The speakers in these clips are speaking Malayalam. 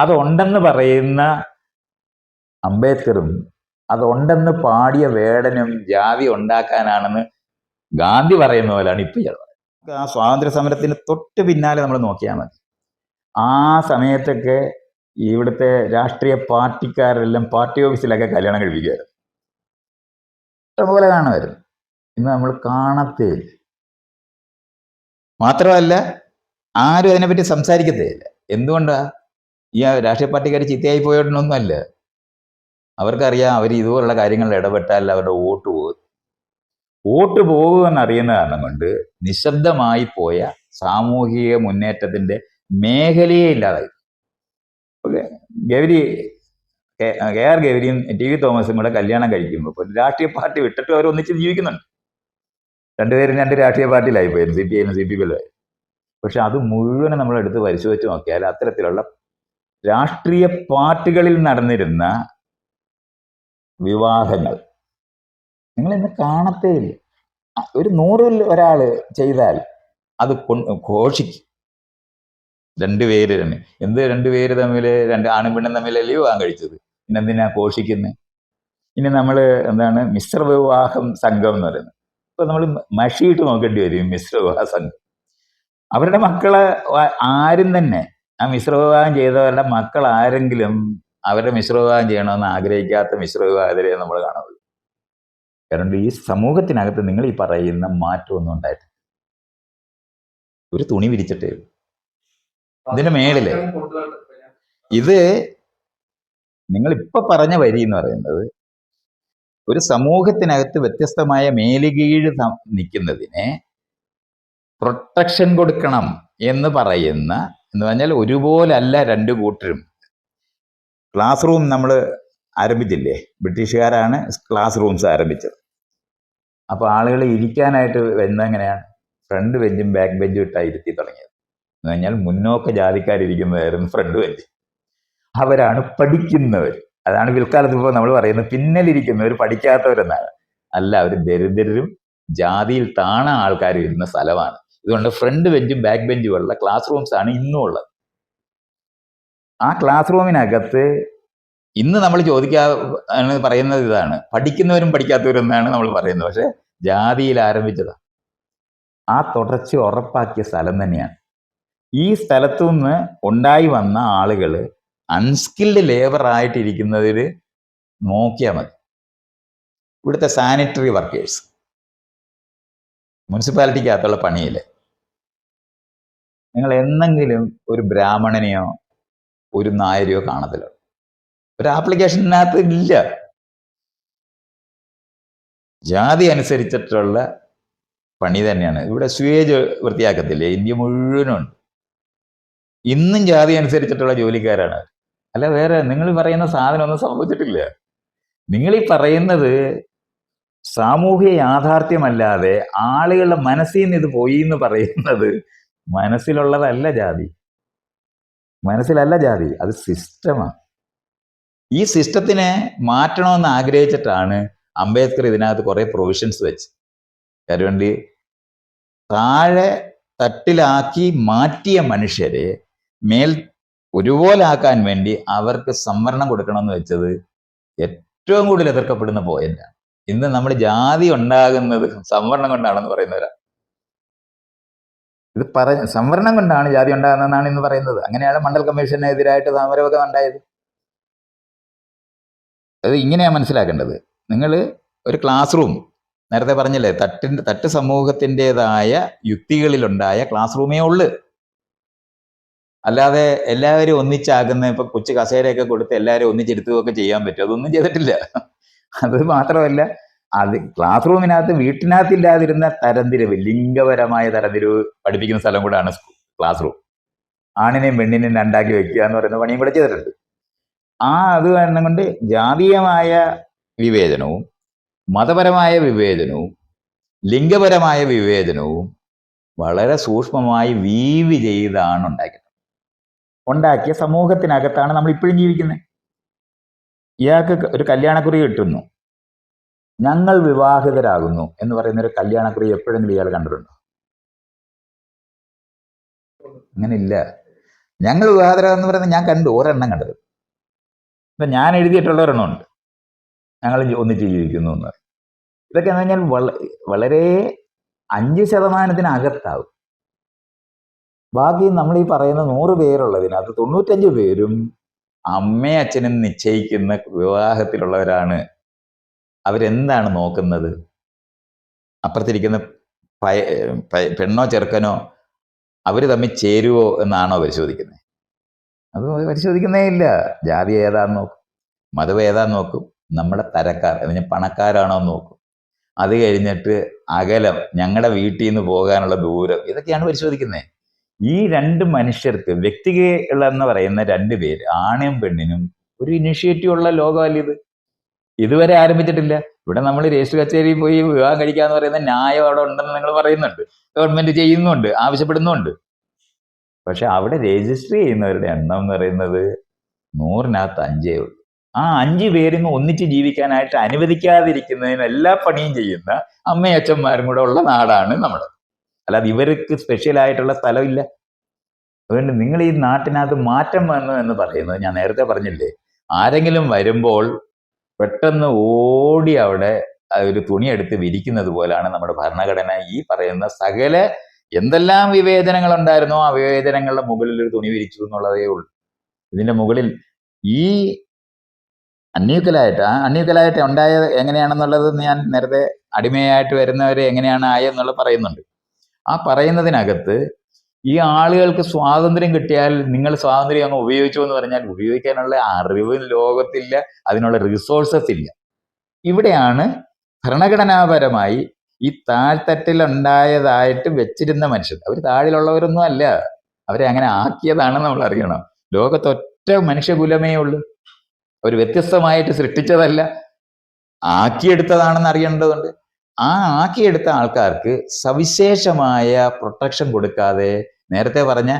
അതുണ്ടെന്ന് പറയുന്ന അംബേദ്കറും അതുണ്ടെന്ന് പാടിയ വേടനും ജാതി ഉണ്ടാക്കാനാണെന്ന് ഗാന്ധി പറയുന്ന പോലെയാണ് ഇപ്പൊ ഇയാൾ പറയുന്നത്. ആ സ്വാതന്ത്ര്യ സമരത്തിന് തൊട്ട് പിന്നാലെ നമ്മൾ നോക്കിയാൽ മതി. ആ സമയത്തൊക്കെ ഇവിടുത്തെ രാഷ്ട്രീയ പാർട്ടിക്കാരെല്ലാം പാർട്ടി ഓഫീസിലൊക്കെ കല്യാണം കഴിപ്പിക്കുമായിരുന്നു. ഇഷ്ടംപോലെ കാണുമായിരുന്നു. ഇന്ന് നമ്മൾ കാണത്തേ ഇല്ല. മാത്രമല്ല ആരും അതിനെപ്പറ്റി സംസാരിക്കത്തേ ഇല്ല. എന്തുകൊണ്ടാ? ഈ രാഷ്ട്രീയ പാർട്ടിക്കാർ ചിത്തയായി പോയോണ്ടൊന്നുമല്ല. അവർക്കറിയാം അവർ ഇതുപോലുള്ള കാര്യങ്ങളിൽ ഇടപെട്ടാൽ അവരുടെ വോട്ട് പോകും. വോട്ട് പോകുമെന്നറിയുന്ന കാരണം കൊണ്ട് നിശബ്ദമായി പോയ സാമൂഹിക മുന്നേറ്റത്തിന്റെ മേഖലയെ ഇല്ലാതായി. ഗൗരി KR ഗൗരിയും TV തോമസും കൂടെ കല്യാണം കഴിക്കുമ്പോൾ രാഷ്ട്രീയ പാർട്ടി വിട്ടിട്ട് അവർ ഒന്നിച്ച് ജീവിക്കുന്നുണ്ട്. രണ്ടുപേരും രണ്ട് രാഷ്ട്രീയ പാർട്ടിയിലായി പോയിരുന്നു, CPIനും CPP-യിലായി. പക്ഷെ അത് മുഴുവനും നമ്മളെടുത്ത് പരിശോധിച്ച് നോക്കിയാൽ അത്തരത്തിലുള്ള രാഷ്ട്രീയ പാർട്ടികളിൽ നടന്നിരുന്ന വിവാഹങ്ങൾ നിങ്ങൾ ഇന്ന് കാണത്തേ ഇല്ല. ഒരു 100-ൽ ഒരാൾ ചെയ്താൽ അത് ഘോഷിക്കും. രണ്ടുപേര് തന്നെ. എന്ത് രണ്ടുപേര് തമ്മിൽ, രണ്ട് ആണും പെണ്ണും തമ്മിലല്ലേ വിവാഹം കഴിച്ചത്? പിന്നെന്തിനാ ഘോഷിക്കുന്നത്? ഇനി നമ്മൾ എന്താണ് മിശ്ര വിവാഹം സംഘം എന്ന് പറയുന്നത്. ഇപ്പൊ നമ്മൾ മഷിയിട്ട് നോക്കേണ്ടി വരും മിശ്ര വിവാഹ സംഘം. അവരുടെ മക്കളെ ആരും തന്നെ ആ മിശ്ര വിവാഹം ചെയ്തവരുടെ മക്കൾ ആരെങ്കിലും അവരുടെ മിശ്ര വിവാഹം ചെയ്യണമെന്ന് ആഗ്രഹിക്കാത്ത മിശ്ര വിവാഹത്തിലേ നമ്മൾ കാണുള്ളൂ. കാരണം ഈ സമൂഹത്തിനകത്ത് നിങ്ങൾ ഈ പറയുന്ന മാറ്റമൊന്നും ഉണ്ടായിട്ടില്ല. ഒരു തുണി വിരിച്ചിട്ടേ ഉള്ളൂ. ഇതിന്റെ മേളില് ഇത് നിങ്ങളിപ്പൊ പറഞ്ഞ വരി എന്ന് പറയുന്നത് ഒരു സമൂഹത്തിനകത്ത് വ്യത്യസ്തമായ മേലുകീഴ് നിൽക്കുന്നതിനെ പ്രൊട്ടക്ഷൻ കൊടുക്കണം എന്ന് പറയുന്ന, എന്ന് പറഞ്ഞാൽ ഒരുപോലല്ല രണ്ടു കൂട്ടരും. ക്ലാസ് റൂം നമ്മൾ ആരംഭിച്ചില്ലേ? ബ്രിട്ടീഷുകാരാണ് ക്ലാസ് റൂംസ് ആരംഭിച്ചത്. അപ്പോൾ ആളുകൾ ഇരിക്കാനായിട്ട് വരുന്നത് എങ്ങനെയാണ്? ഫ്രണ്ട് ബെഞ്ചും ബാക്ക് ബെഞ്ചും ഇട്ടാണ് ഇരുത്തി തുടങ്ങിയത്. എന്ന് പറഞ്ഞാൽ മുന്നോക്ക ജാതിക്കാരിരിക്കുന്നതായിരുന്നു ഫ്രണ്ട് ബെഞ്ച്. അവരാണ് പഠിക്കുന്നവർ. അതാണ് പിൽക്കാലത്ത് ഇപ്പോൾ നമ്മൾ പറയുന്നത് പിന്നലിരിക്കുന്നവർ, പഠിക്കാത്തവരെന്നാണ്. അല്ല, അവർ ദരിദ്രരും ജാതിയിൽ താണ ആൾക്കാർ ഇരുന്ന സ്ഥലമാണ്. ഇതുകൊണ്ട് ഫ്രണ്ട് ബെഞ്ചും ബാക്ക് ബെഞ്ചും ഉള്ള ക്ലാസ് റൂംസ് ആണ് ഇന്നും ഉള്ളത്. ആ ക്ലാസ് റൂമിനകത്ത് ഇന്ന് നമ്മൾ പറയുന്നത് ഇതാണ്, പഠിക്കുന്നവരും പഠിക്കാത്തവരും എന്നാണ് നമ്മൾ പറയുന്നത്. പക്ഷെ ജാതിയിൽ ആരംഭിച്ചതാണ്. ആ തുടർച്ച ഉറപ്പാക്കിയ സ്ഥലം തന്നെയാണ്. ഈ സ്ഥലത്തു നിന്ന് ഉണ്ടായി വന്ന ആളുകൾ അൺസ്കിൽഡ് ലേബർ ആയിട്ടിരിക്കുന്നതിൽ നോക്കിയാൽ മതി. ഇവിടുത്തെ സാനിറ്ററി വർക്കേഴ്സ്, മുനിസിപ്പാലിറ്റിക്കകത്തുള്ള പണിയിൽ നിങ്ങൾ എന്നെങ്കിലും ഒരു ബ്രാഹ്മണനെയോ ഒരു നായരെയോ കാണത്തില്ല. ഒരു ആപ്ലിക്കേഷനകത്ത് ഇല്ല. ജാതി അനുസരിച്ചിട്ടുള്ള പണി തന്നെയാണ്. ഇവിടെ സ്വേജ് വൃത്തിയാക്കത്തില്ലേ? ഇന്ത്യ മുഴുവനുണ്ട്. ഇന്നും ജാതി അനുസരിച്ചിട്ടുള്ള ജോലിക്കാരാണ്. അല്ല വേറെ നിങ്ങൾ പറയുന്ന സാധനമൊന്നും സംഭവിച്ചിട്ടില്ല. നിങ്ങൾ ഈ പറയുന്നത് സാമൂഹ്യ യാഥാർത്ഥ്യമല്ലാതെ ആളുകളുടെ മനസ്സിൽ നിന്ന് ഇത് പോയി എന്ന് പറയുന്നത് മനസ്സിലുള്ളതല്ല ജാതി. മനസ്സിലല്ല ജാതി, അത് സിസ്റ്റമാണ്. ഈ സിസ്റ്റത്തിനെ മാറ്റണമെന്ന് ആഗ്രഹിച്ചിട്ടാണ് അംബേദ്കർ ഇതിനകത്ത് കുറെ പ്രൊവിഷൻസ് വെച്ച്. കാരണം താഴെ തട്ടിലാക്കി മാറ്റിയ മനുഷ്യരെ മേൽ ഒരുപോലെ ആക്കാൻ വേണ്ടി അവർക്ക് സംവരണം കൊടുക്കണമെന്ന് വെച്ചത് ഏറ്റവും കൂടുതൽ എതിർക്കപ്പെടുന്ന പോയിന്റാണ്. ഇന്ന് നമ്മൾ ജാതി ഉണ്ടാകുന്നത് സംവരണം കൊണ്ടാണെന്ന് പറയുന്നവരാണ്. ഇത് സംവരണം കൊണ്ടാണ് ജാതി ഉണ്ടാകുന്നതെന്നാണ് ഇന്ന് പറയുന്നത്. അങ്ങനെയാണ് മണ്ഡൽ കമ്മീഷനെതിരായിട്ട് സമരമൊക്കെ ഉണ്ടായത്. അത് ഇങ്ങനെയാണ് മനസ്സിലാക്കേണ്ടത്. നിങ്ങൾ ഒരു ക്ലാസ് റൂം, നേരത്തെ പറഞ്ഞില്ലേ, തട്ട് സമൂഹത്തിൻ്റെതായ യുക്തികളിലുണ്ടായ ക്ലാസ് റൂമേ ഉള്ളു. അല്ലാതെ എല്ലാവരും ഒന്നിച്ചാകുന്ന, ഇപ്പൊ കൊച്ചു കസേരയൊക്കെ കൊടുത്ത് എല്ലാവരും ഒന്നിച്ചെടുത്തുകയൊക്കെ ചെയ്യാൻ പറ്റും. അതൊന്നും ചെയ്തിട്ടില്ല. അത് മാത്രമല്ല, അത് ക്ലാസ് റൂമിനകത്ത് വീട്ടിനകത്തില്ലാതിരുന്ന തരംതിരിവ്, ലിംഗപരമായ തരംതിരിവ് പഠിപ്പിക്കുന്ന സ്ഥലം കൂടാണ് ക്ലാസ് റൂം. ആണിനെയും പെണ്ണിനെയും രണ്ടാക്കി വെക്കുക എന്ന് പറയുന്ന പണിയും കൂടെ ചെയ്തിട്ടുണ്ട്. അത് കാരണം കൊണ്ട് ജാതീയമായ വിവേചനവും മതപരമായ വിവേചനവും ലിംഗപരമായ വിവേചനവും വളരെ സൂക്ഷ്മമായി വീവ് ചെയ്താണ് ഉണ്ടാക്കിയ സമൂഹത്തിനകത്താണ് നമ്മൾ ഇപ്പോഴും ജീവിക്കുന്നത്. ഇയാൾക്ക് ഒരു കല്യാണക്കുറി കിട്ടുന്നു, ഞങ്ങൾ വിവാഹിതരാകുന്നു എന്ന് പറയുന്ന ഒരു കല്യാണക്കുറി എപ്പോഴെങ്കിലും ഇയാൾ കണ്ടിട്ടുണ്ടോ? അങ്ങനെ ഇല്ല. ഞങ്ങൾ വിവാഹതരം എന്ന് പറയുന്നത് ഞാൻ കണ്ടു, ഒരെണ്ണം കണ്ടത്. ഇപ്പൊ ഞാൻ എഴുതിയിട്ടുള്ള ഒരെണ്ണം ഉണ്ട്, ഞങ്ങൾ ഒന്നിച്ച് ജീവിക്കുന്നു എന്ന് പറയും. ഇതൊക്കെ എന്ന് പറഞ്ഞാൽ വളരെ 5% ബാക്കി നമ്മൾ ഈ പറയുന്ന 100 പേരുള്ളതിനകത്ത് 95 പേരും അമ്മയും അച്ഛനും നിശ്ചയിക്കുന്ന വിവാഹത്തിലുള്ളവരാണ്. അവരെന്താണ് നോക്കുന്നത്? അപ്പുറത്തിരിക്കുന്ന പെണ്ണോ ചെറുക്കനോ അവർ തമ്മിൽ ചേരുവോ എന്നാണോ പരിശോധിക്കുന്നത്? അത് പരിശോധിക്കുന്നേ ഇല്ല. ജാതി ഏതാന്ന് നോക്കും, മതം ഏതാന്ന് നോക്കും, നമ്മുടെ തരക്കാർ അതിന് പണക്കാരാണോ എന്ന് നോക്കും. അത് കഴിഞ്ഞിട്ട് അകലം, ഞങ്ങളുടെ വീട്ടിൽ നിന്ന് പോകാനുള്ള ദൂരം, ഇതൊക്കെയാണ് പരിശോധിക്കുന്നത്. ഈ 2 മനുഷ്യർക്ക്, വ്യക്തികളെന്ന് പറയുന്ന 2 പേര്, ആണും പെണ്ണിനും ഒരു ഇനിഷ്യേറ്റീവ് ഉള്ള ലോകമല്ല ഇത്. ഇതുവരെ ആരംഭിച്ചിട്ടില്ല. ഇവിടെ നമ്മൾ രജിസ്റ്റർ കച്ചേരിയിൽ പോയി വിവാഹം കഴിക്കാന്ന് പറയുന്ന ന്യായം അവിടെ ഉണ്ടെന്ന് നിങ്ങൾ പറയുന്നുണ്ട്, ഗവൺമെന്റ് ചെയ്യുന്നുണ്ട്, ആവശ്യപ്പെടുന്നുണ്ട്. പക്ഷെ അവിടെ രജിസ്റ്റർ ചെയ്യുന്നവരുടെ എണ്ണം എന്ന് പറയുന്നത് 100-നകത്ത് 5 ഉള്ളൂ. ആ 5 പേരിന്ന് ഒന്നിച്ച് ജീവിക്കാനായിട്ട് അനുവദിക്കാതിരിക്കുന്നതിന് എല്ലാ പണിയും ചെയ്യുന്ന അമ്മയും അച്ഛന്മാരും കൂടെ ഉള്ള നാടാണ് നമ്മുടെ. അല്ലാതെ ഇവർക്ക് സ്പെഷ്യലായിട്ടുള്ള സ്ഥലമില്ല. അതുകൊണ്ട് നിങ്ങൾ ഈ നാട്ടിനകത്ത് മാറ്റം വന്നു എന്ന് പറയുന്നത്, ഞാൻ നേരത്തെ പറഞ്ഞില്ലേ, ആരെങ്കിലും വരുമ്പോൾ പെട്ടെന്ന് ഓടി അവിടെ ഒരു തുണി എടുത്ത് വിരിക്കുന്നത് പോലാണ് നമ്മുടെ ഭരണഘടന ഈ പറയുന്ന സകല എന്തെല്ലാം വിവേചനങ്ങൾ ഉണ്ടായിരുന്നോ ആ വിവേചനങ്ങളുടെ മുകളിൽ ഒരു തുണി വിരിച്ചു എന്നുള്ളതേ ഉള്ളൂ. ഇതിന്റെ മുകളിൽ ഈ അന്യൂക്കലായിട്ട് ഉണ്ടായത് എങ്ങനെയാണെന്നുള്ളത് ഞാൻ നേരത്തെ അടിമയായിട്ട് വരുന്നവരെ എങ്ങനെയാണ് ആയെന്നുള്ളത് പറയുന്നുണ്ട്. ആ പറയുന്നതിനകത്ത് ഈ ആളുകൾക്ക് സ്വാതന്ത്ര്യം കിട്ടിയാൽ നിങ്ങൾ സ്വാതന്ത്ര്യം അങ്ങ് ഉപയോഗിച്ചു എന്ന് പറഞ്ഞാൽ ഉപയോഗിക്കാനുള്ള അറിവ് ലോകത്തില്ല, അതിനുള്ള റിസോഴ്സസ് ഇല്ല. ഇവിടെയാണ് ഭരണഘടനാപരമായി ഈ താഴ്ത്തട്ടിലുണ്ടായതായിട്ട് വെച്ചിരുന്ന മനുഷ്യർ, അവർ താഴിലുള്ളവരൊന്നും അല്ല, അവരെ അങ്ങനെ ആക്കിയതാണെന്ന് നമ്മൾ അറിയണം. ലോകത്തൊറ്റ മനുഷ്യകുലമേ ഉള്ളൂ, അവർ വ്യത്യസ്തമായിട്ട് സൃഷ്ടിച്ചതല്ല, ആക്കിയെടുത്തതാണെന്ന് അറിയേണ്ടതുണ്ട്. ആ ആക്കിയെടുത്ത ആൾക്കാർക്ക് സവിശേഷമായ പ്രൊട്ടക്ഷൻ കൊടുക്കാതെ, നേരത്തെ പറഞ്ഞ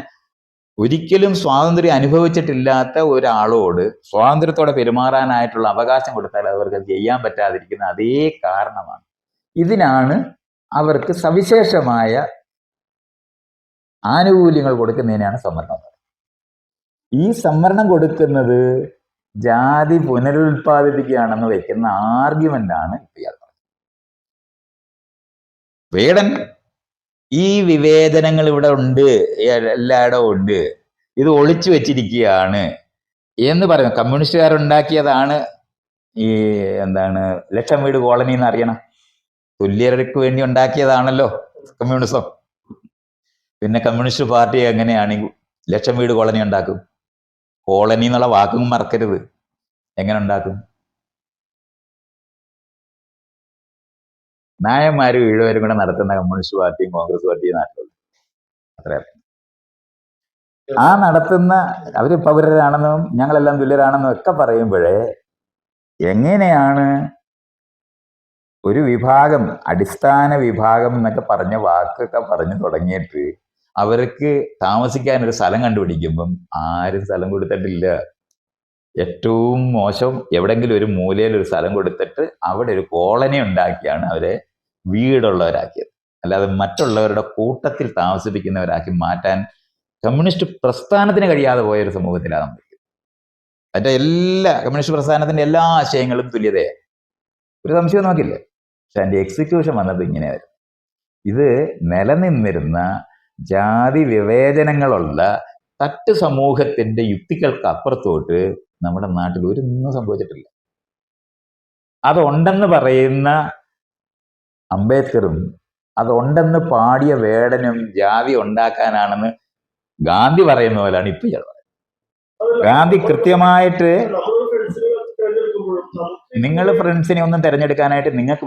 ഒരിക്കലും സ്വാതന്ത്ര്യം അനുഭവിച്ചിട്ടില്ലാത്ത ഒരാളോട് സ്വാതന്ത്ര്യത്തോടെ പെരുമാറാനായിട്ടുള്ള അവകാശം കൊടുത്താൽ അവർക്ക് ചെയ്യാൻ പറ്റാതിരിക്കുന്ന അതേ കാരണമാണ്. ഇതിനാണ് അവർക്ക് സവിശേഷമായ ആനുകൂല്യങ്ങൾ കൊടുക്കുന്നതിനാണ് സംവരണം. ഈ സംവരണം കൊടുക്കുന്നത് ജാതി പുനരുൽപാദിപ്പിക്കുകയാണെന്ന് വയ്ക്കുന്ന ആർഗ്യുമെന്റാണ് ഇയാൾ പറഞ്ഞത്. വേടൻ ഈ വിവേചനങ്ങൾ ഇവിടെ ഉണ്ട്, എല്ലായിടവും ഉണ്ട്, ഇത് ഒളിച്ചു വെച്ചിരിക്കുകയാണ് എന്ന് പറയുന്നു. കമ്മ്യൂണിസ്റ്റുകാരുണ്ടാക്കിയതാണ് ഈ ലക്ഷം വീട് കോളനി എന്ന് അറിയണം. തുല്യർക്ക് വേണ്ടി ഉണ്ടാക്കിയതാണല്ലോ കമ്മ്യൂണിസം. പിന്നെ കമ്മ്യൂണിസ്റ്റ് പാർട്ടി എങ്ങനെയാണ് ലക്ഷം വീട് കോളനി ഉണ്ടാക്കും? കോളനി എന്നുള്ള വാക്കും മറക്കരുത്. എങ്ങനെ ഉണ്ടാക്കും? നായന്മാരും ഈഴവരും കൂടെ നടത്തുന്ന കമ്മ്യൂണിസ്റ്റ് പാർട്ടിയും കോൺഗ്രസ് പാർട്ടിയും നാട്ടിലുണ്ട്. അത്രേ. ആ നടത്തുന്ന അവര് പൗരരാണെന്നും ഞങ്ങളെല്ലാം തുല്യരാണെന്നും ഒക്കെ പറയുമ്പോഴേ എങ്ങനെയാണ് ഒരു വിഭാഗം, അടിസ്ഥാന വിഭാഗം എന്നൊക്കെ പറഞ്ഞ വാക്കൊക്കെ പറഞ്ഞു തുടങ്ങിയിട്ട് അവർക്ക് താമസിക്കാൻ ഒരു സ്ഥലം കണ്ടുപിടിക്കുമ്പം ആരും സ്ഥലം കൊടുത്തിട്ടില്ല. ഏറ്റവും മോശം എവിടെങ്കിലും ഒരു മൂലയിൽ ഒരു സ്ഥലം കൊടുത്തിട്ട് അവിടെ ഒരു കോളനി ഉണ്ടാക്കിയാണ് അവരെ വീടുള്ളവരാക്കിയത്. അല്ലാതെ മറ്റുള്ളവരുടെ കൂട്ടത്തിൽ താമസിപ്പിക്കുന്നവരാക്കി മാറ്റാൻ കമ്മ്യൂണിസ്റ്റ് പ്രസ്ഥാനത്തിന് കഴിയാതെ പോയൊരു സമൂഹത്തിലാണ് നമ്മൾ. അതിന്റെ കമ്മ്യൂണിസ്റ്റ് പ്രസ്ഥാനത്തിന്റെ എല്ലാ ആശയങ്ങളും തുല്യതയാണ്, ഒരു സംശയം നോക്കില്ല. പക്ഷെ അതിന്റെ എക്സിക്യൂഷൻ വന്നത് ഇങ്ങനെയായിരുന്നു. ഇത് നിലനിന്നിരുന്ന ജാതി വിവേചനങ്ങളുള്ള തട്ട് സമൂഹത്തിന്റെ യുക്തികൾക്ക് അപ്പുറത്തോട്ട് നമ്മുടെ നാട്ടിൽ ഒരൊന്നും സംഭവിച്ചിട്ടില്ല. അതുണ്ടെന്ന് പറയുന്ന അംബേദ്കറും അതുണ്ടെന്ന് പാടിയ വേടനും ജാതി ഉണ്ടാക്കാനാണെന്ന് ഗാന്ധി പറയുന്ന പോലെയാണ് ഇപ്പൊ ഇയാൾ പറയുന്നത്. ഗാന്ധി കൃത്യമായിട്ട് നിങ്ങൾ ഫ്രണ്ട്സിനെ ഒന്നും തിരഞ്ഞെടുക്കാനായിട്ട് നിങ്ങൾക്ക്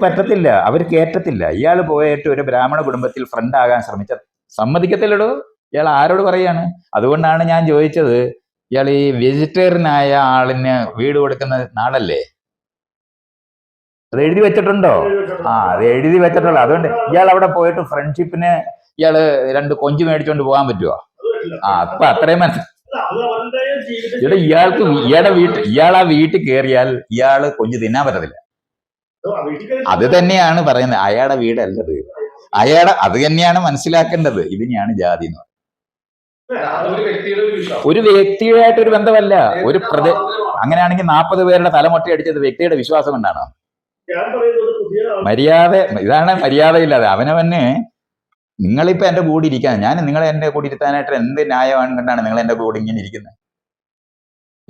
പറ്റത്തില്ല, അവർ കേറ്റത്തില്ല. ഇയാൾ പോയിട്ട് ഒരു ബ്രാഹ്മണ കുടുംബത്തിൽ ഫ്രണ്ട് ആകാൻ ശ്രമിച്ച സമ്മതിക്കത്തില്ലടോ. ഇയാൾ ആരോട് പറയാണ്? അതുകൊണ്ടാണ് ഞാൻ ചോദിച്ചത്, ഇയാൾ ഈ വെജിറ്റേറിയനായ ആളിന് വീട് കൊടുക്കുന്ന നാടല്ലേ? അത് എഴുതി വെച്ചിട്ടുണ്ടോ? അത് എഴുതി വെച്ചിട്ടുള്ളൂ. അതുകൊണ്ട് ഇയാൾ അവിടെ പോയിട്ട് ഫ്രണ്ട്ഷിപ്പിന് ഇയാള് 2 കൊഞ്ച് മേടിച്ചോണ്ട് പോകാൻ പറ്റുമോ? അപ്പൊ അത്രയും ഇവിടെ ഇയാൾക്ക് ഇയാൾ ആ വീട്ടിൽ കയറിയാൽ ഇയാള് കൊഞ്ച് തിന്നാൻ പറ്റത്തില്ല. അത് തന്നെയാണ് പറയുന്നത്. അയാളുടെ വീടല്ലത്, അത് തന്നെയാണ് മനസ്സിലാക്കേണ്ടത്. ഇതിനെയാണ് ജാതി എന്ന് പറയുന്നത്. ഒരു വ്യക്തിയുമായിട്ട് ഒരു ബന്ധമല്ല. ഒരു അങ്ങനെയാണെങ്കിൽ 40 പേരുടെ തലമൊട്ട അടിച്ചത് വ്യക്തിയുടെ വിശ്വാസം കൊണ്ടാണോ? മര്യാദ, ഇതാണ് മര്യാദയില്ലാതെ. അവനവന് നിങ്ങളിപ്പോ എന്റെ കൂടെ ഇരിക്കാൻ, ഞാൻ നിങ്ങളെ എന്റെ കൂടെ ഇരുത്താനായിട്ട് എന്ത് ന്യായമാണ് കൊണ്ടാണ് നിങ്ങൾ എന്റെ കൂടെ ഇങ്ങനെ ഇരിക്കുന്നത്?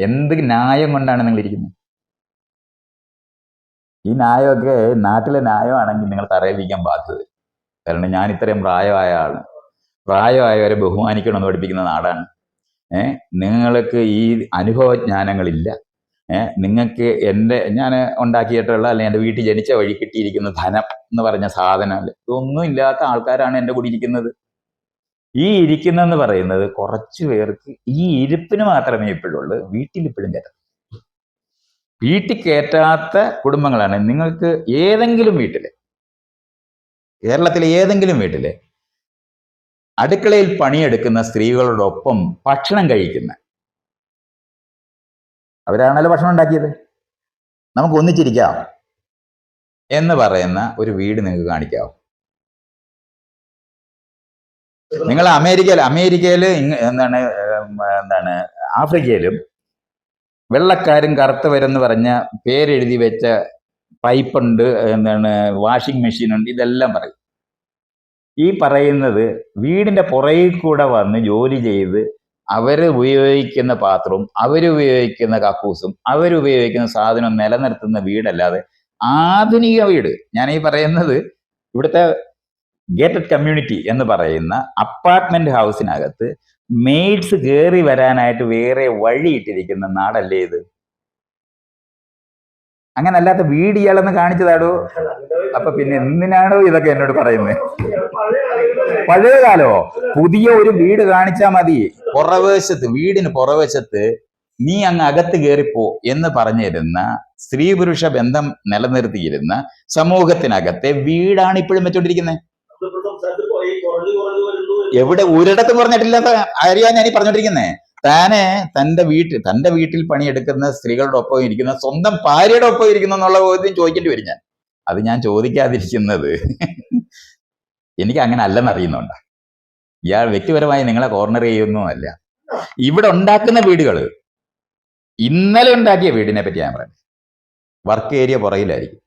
എന്ത് ന്യായം കൊണ്ടാണ് നിങ്ങൾ ഇരിക്കുന്നത്? ഈ ന്യായമൊക്കെ നാട്ടിലെ ന്യായമാണെങ്കിൽ നിങ്ങൾ തറയിലിരിക്കാൻ ബാധ്യത. കാരണം ഞാൻ ഇത്രയും പ്രായമായ ആള്, പ്രായമായവരെ ബഹുമാനിക്കണമെന്ന് പഠിപ്പിക്കുന്ന നാടാണ്. നിങ്ങൾക്ക് ഈ അനുഭവജ്ഞാനങ്ങളില്ല. നിങ്ങൾക്ക് ഞാൻ ഉണ്ടാക്കിയിട്ടുള്ള, അല്ലെങ്കിൽ എൻ്റെ വീട്ടിൽ ജനിച്ച വഴി കിട്ടിയിരിക്കുന്ന ധനം എന്ന് പറഞ്ഞ സാധനം, ഇതൊന്നും ഇല്ലാത്ത ആൾക്കാരാണ് എൻ്റെ കൂടെ ഇരിക്കുന്നത്. ഈ ഇരിക്കുന്നെന്ന് പറയുന്നത് കുറച്ചു പേർക്ക് ഈ ഇരിപ്പിന് മാത്രമേ ഇപ്പോഴുള്ളൂ. വീട്ടിൽ ഇപ്പോഴും കയറ്റാം. വീട്ടിൽ കയറ്റാത്ത കുടുംബങ്ങളാണ്. നിങ്ങൾക്ക് ഏതെങ്കിലും വീട്ടില്, കേരളത്തിലെ ഏതെങ്കിലും വീട്ടില് അടുക്കളയിൽ പണിയെടുക്കുന്ന സ്ത്രീകളോടൊപ്പം ഭക്ഷണം കഴിക്കുന്ന, അവരാണല്ലോ ഭക്ഷണം ഉണ്ടാക്കിയത്, നമുക്ക് ഒന്നിച്ചിരിക്കാം എന്ന് പറയുന്ന ഒരു വീട് നിങ്ങൾക്ക് കാണിക്കാവോ? നിങ്ങൾ അമേരിക്കയിൽ എന്താണ് ആഫ്രിക്കയിലും വെള്ളക്കാരും കറുത്തവരെന്ന് പറഞ്ഞ പേരെഴുതി വെച്ച പൈപ്പുണ്ട്, വാഷിംഗ് മെഷീൻ ഉണ്ട്, ഇതെല്ലാം പറയും. ഈ പറയുന്നത് വീടിന്റെ പുറകിൽ കൂടെ വന്ന് ജോലി ചെയ്ത് അവരുപയോഗിക്കുന്ന പാത്രവും അവരുപയോഗിക്കുന്ന കക്കൂസും അവരുപയോഗിക്കുന്ന സാധനം നിലനിർത്തുന്ന വീടല്ലാതെ ആധുനിക വീട്. ഞാൻ ഈ പറയുന്നത് ഇവിടുത്തെ ഗേറ്റഡ് കമ്മ്യൂണിറ്റി എന്ന് പറയുന്ന അപ്പാർട്ട്മെന്റ് ഹൗസിനകത്ത് മെയ്ഡ്സ് കയറി വരാനായിട്ട് വേറെ വഴിയിട്ടിരിക്കുന്ന നാടല്ലേ ഇത്? അങ്ങനെ അല്ലാത്ത വീട് ഇയാളെന്ന് കാണിച്ചതാടോ. അപ്പൊ പിന്നെ എന്തിനാണോ ഇതൊക്കെ എന്നോട് പറയുന്നത്? പഴയ കാലോ? പുതിയ ഒരു വീട് കാണിച്ചാൽ മതി. വീടിന് പുറവശത്ത് നീ അങ്ങ് അകത്ത് കയറിപ്പോ എന്ന് പറഞ്ഞിരുന്ന, സ്ത്രീ പുരുഷ ബന്ധം നിലനിർത്തിയിരുന്ന സമൂഹത്തിനകത്തെ വീടാണ് ഇപ്പോഴും വെച്ചോണ്ടിരിക്കുന്നത്. എവിടെ ഒരിടത്തും പറഞ്ഞിട്ടില്ലാത്ത കാര്യമാണ് ഞാൻ ഈ പറഞ്ഞോണ്ടിരിക്കുന്നേ. തന്റെ വീട്ടിൽ പണിയെടുക്കുന്ന സ്ത്രീകളുടെ ഒപ്പം ഇരിക്കുന്ന, സ്വന്തം ഭാര്യയുടെ ഒപ്പം ഇരിക്കുന്ന എന്നുള്ള ബോധ്യം ചോദിക്കേണ്ടി വരും. അത് ഞാൻ ചോദിക്കാതിരിക്കുന്നത് എനിക്ക് അങ്ങനെ അല്ലെന്ന് അറിയുന്നുണ്ട്. ഇയാൾ വ്യക്തിപരമായി നിങ്ങളെ കോർണർ ചെയ്യുന്നതല്ല. ഇവിടെ ഉണ്ടാക്കുന്ന വീടുകൾ, ഇന്നലെ ഉണ്ടാക്കിയ വീടിനെ പറ്റി ഞാൻ പറയാം. Work area പുറകിലായിരിക്കും.